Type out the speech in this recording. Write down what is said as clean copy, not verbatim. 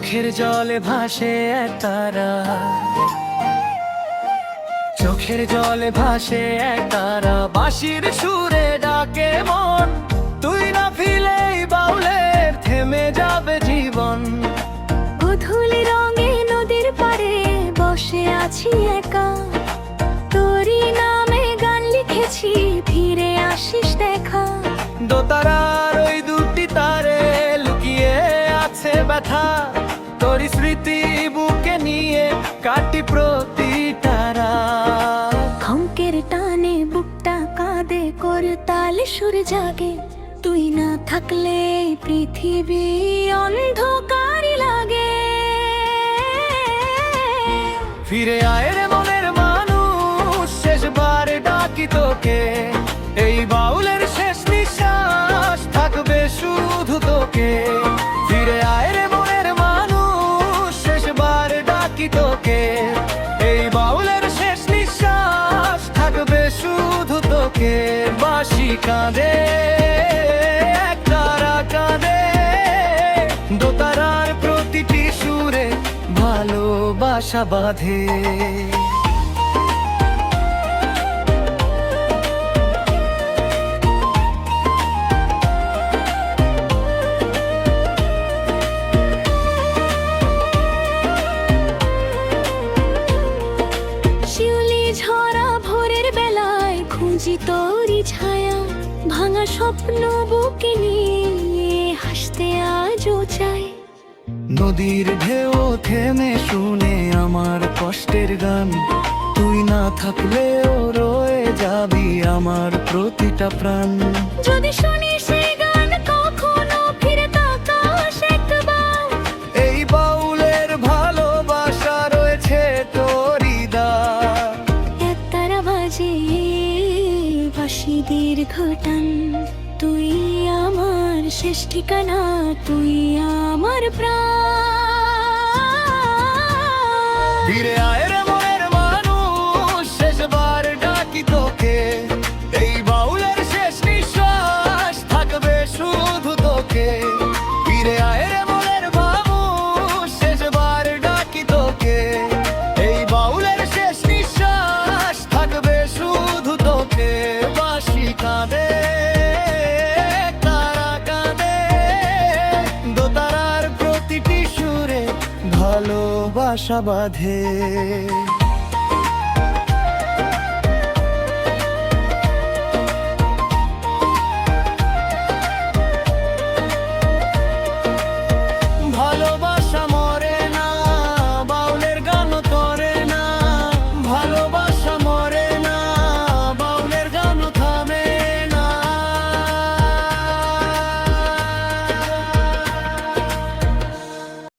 চোখের জলে ভাসে এক তারা, চোখের জলে ভাসে এক তারা, বাঁশির সুরে ডাকে মন। তুই না ফিরলেই বাউলের থেমে যাবে জীবন। গোধূলি রঙে নদীর পাড়ে বসে আছি একা, তোরই নামে গান লিখেছি, ফিরে আসিস দেখা। দোতারার ওই দুটি তারে লুকিয়ে আছে ব্যথা, তোর স্মৃতি বুকে নিয়ে কাটি প্রতিটা রাত। খঙ্কের টানে বুকটা কাঁদে, করতাল সুর জাগে, তুই না থাকলে পৃথিবী অন্ধকারই লাগে। ফিরে আয় রে মনের মানুষ, শেষবার ডাকি তোকে, এই বাউলের শেষ নিঃশ্বাস থাকবে শুধু তোকে। ফিরে আয় রে মনের মানুষ, শেষবার ডাকি তোকে, এই বাউলের শেষ নিঃশ্বাস থাকবে শুধু তোকে। বাঁশি কাঁদে এক তারা কাঁদে, দোতারার প্রতিটি সুরে ভালোবাসা বাঁধে। শিউলি ঝরা ভোরের বেলায় খুঁজি তোরই ছায়া, ভাঙা স্বপ্ন বুকে নিয়ে হাসতে আজও চাই। নদীর ঢেউ থেমে শুনে আমার কষ্টের গান, তুই না থাকলেও রয়ে যাবি আমার প্রতিটা প্রাণ। যদি শুনি সেই গান কখনো ফিরে তাকাস একবার, এই বাউলের ভালোবাসা রয়েছে তোরই দান। এক তারা বাজে বাঁশি দীর্ঘ টান, তুই আমার শেষ ঠিকানা, তুই আমার প্রাণ। ফিরে আয় রে মনের মানুষ, শেষবার ডাকি তোকে, এই বাউলের শেষ নিঃশ্বাস থাকবে শুধু তোকে। ফিরে আয় রে মনের মানুষ, শেষবার ডাকি তোকে, এই বাউলের শেষ নিঃশ্বাস থাকবে শুধু তোকে। বাঁশি কাঁদে তারা কাঁদে, দোতারার প্রতিটি সুরে ভালোবাসা বাঁধে।